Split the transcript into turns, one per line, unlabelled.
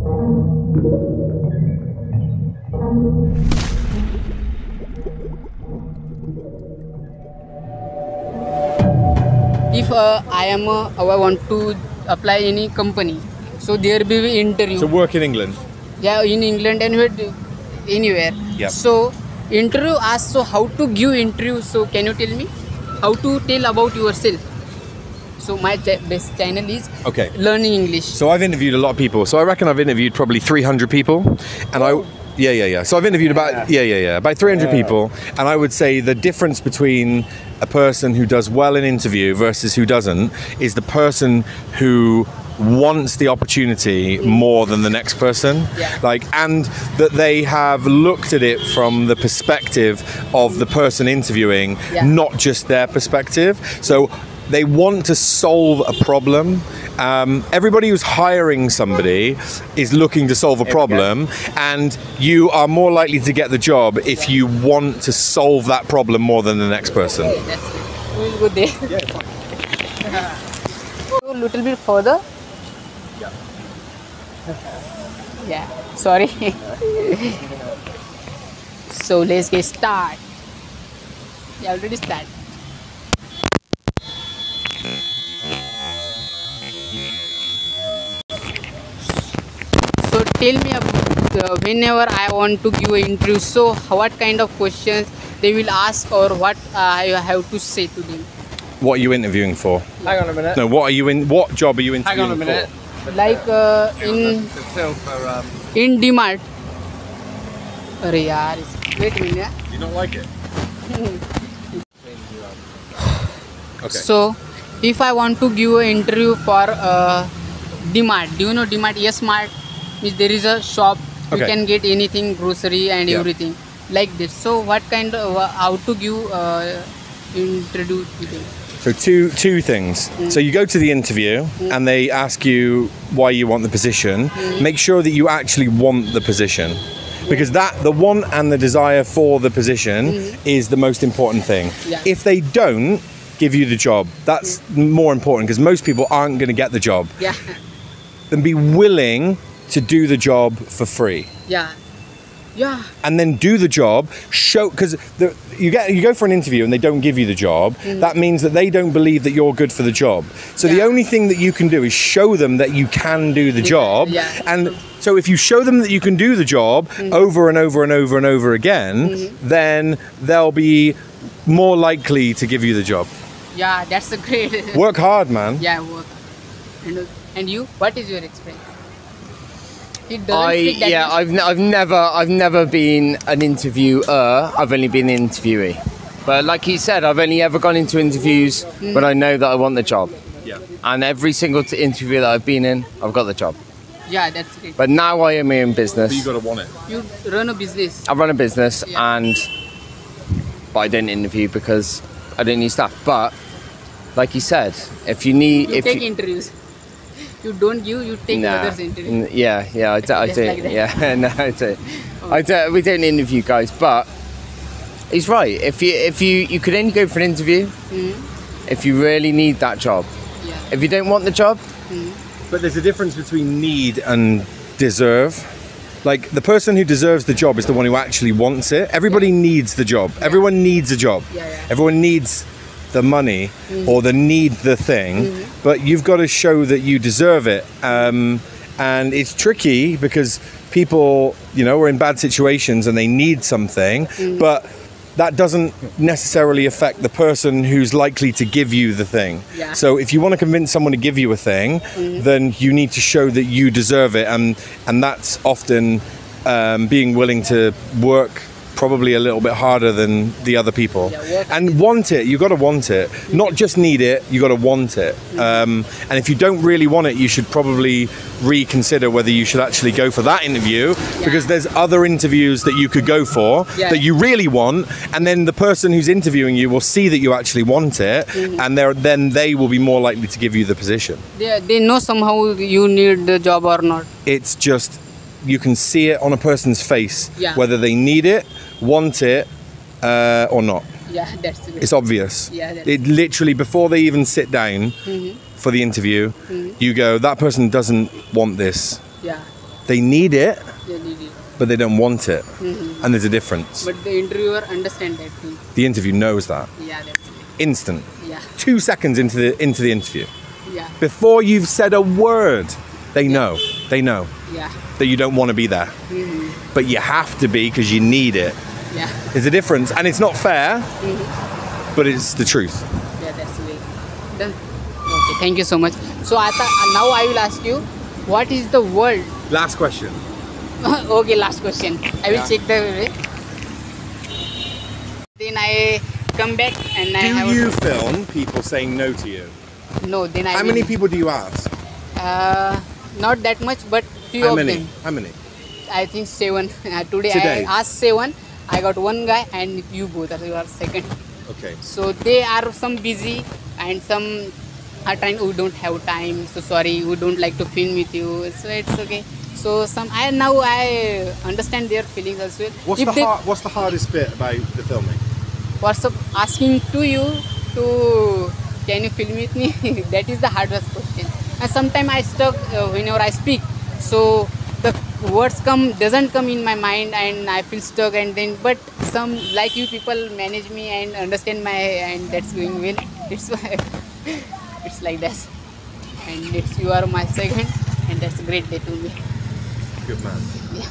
If I want to apply any company, so there will be interview.
So work in England.
Yeah, in England and anywhere.
Yep.
So interview asks, so how to give interview? So can you tell me how to tell about yourself? So my best channel is Learning English.
So I've interviewed a lot of people. So I reckon I've interviewed probably 300 people, and So I've interviewed about about 300 people, and I would say the difference between a person who does well in interview versus who doesn't is the person who wants the opportunity more than the next person, and that they have looked at it from the perspective of the person interviewing, not just their perspective. So they want to solve a problem. Everybody who's hiring somebody is looking to solve a problem, and you are more likely to get the job if you want to solve that problem more than the next person.
That's it. We'll go there. Go a little bit further. Yeah, sorry. So let's get started. Yeah, already started. So tell me about whenever I want to give an interview, so what kind of questions they will ask, or what I have to say to them?
What are you interviewing for?
Hang on a minute.
No, what job are you interviewing for?
Hang on a minute.
Like in DMart. Arey yaar, wait a minute.
You don't like it? Okay.
So if I want to give an interview for DMart, do you know DMart? Yes, Mart. Means there is a shop, you can get anything, grocery and everything like this. So what kind of how to give introduce to them?
So two things. So you go to the interview and they ask you why you want the position. Make sure that you actually want the position, because the want and the desire for the position is the most important thing. If they don't give you the job, that's more important, because most people aren't going to get the job. Then be willing to do the job for free. And then do the job, show, because you go for an interview and they don't give you the job, that means that they don't believe that you're good for the job. So the only thing that you can do is show them that you can do the job. And so if you show them that you can do the job over and over and over and over again, then they'll be more likely to give you the job.
Yeah, that's a great.
Work hard, man.
Yeah, work. And you, what is your experience?
I've never been an interviewer. I've only been an interviewee. But like he said, I've only ever gone into interviews when I know that I want the job. And every single interview that I've been in, I've got the job.
Yeah, that's great.
But now I own my own business.
But you gotta want it.
You run a business.
I run a business, but I don't interview because I don't need staff. But like he said, if you need,
you take interviews. You don't give, you take others interview.
I do.
Like
I do. We don't interview guys, but he's right. If you could only go for an interview if you really need that job. If you don't want the job.
But there's a difference between need and deserve. Like, the person who deserves the job is the one who actually wants it. Everybody needs the job. Everyone needs a job. Everyone needs the money or need the thing, but you've got to show that you deserve it. And it's tricky because people, are in bad situations and they need something, but that doesn't necessarily affect the person who's likely to give you the thing. So if you want to convince someone to give you a thing, then you need to show that you deserve it, and that's often being willing to work probably a little bit harder than the other people, and want it. You got to want it, not just need it. You got to want it. And if you don't really want it, you should probably reconsider whether you should actually go for that interview, because there's other interviews that you could go for that you really want, and then the person who's interviewing you will see that you actually want it, and then they will be more likely to give you the position.
They know somehow you need the job or not.
It's just, you can see it on a person's face whether they need it, want it, or not.
That's it.
It's obvious. It literally, before they even sit down for the interview, you go, that person doesn't want this. They need it,
Yeah, need it.
but they don't want it. And there's a difference.
But the interviewer understand that thing.
The interview knows that.
Yeah, that's it.
Instant.
Yeah,
2 seconds into the interview.
yeah,
Before you've said a word, they know. They know
yeah,
that you don't want to be there. But you have to be because you need it.
yeah.
There's a difference. And it's not fair, but it's the truth.
Yeah, that's way. Done. Okay, thank you so much. So now I will ask you, what is the word?
Last question.
Okay, last question. I will
Yeah.
check the way. Then I come back and I
Do
have
you film people saying no to you?
no. Then I
How
will,
many people do you ask?
Not that much, but few
How
of
many?
them.
How many?
I think 7. Today
Today?
I asked 7. I got one guy and you both are your second.
Okay.
So they are some busy and some are trying. We don't have time. So sorry, we don't like to film with you. So it's okay. So I understand their feelings as well.
What's the hardest bit about the filming?
WhatsApp asking to you to can you film with me? That is the hardest question. And sometimes I stuck whenever I speak. So the words doesn't come in my mind and I feel stuck, and then but some like you people manage me and understand and that's going well. It's why it's like that. And you are my second, and that's a great day to me.
Good man.
Yeah.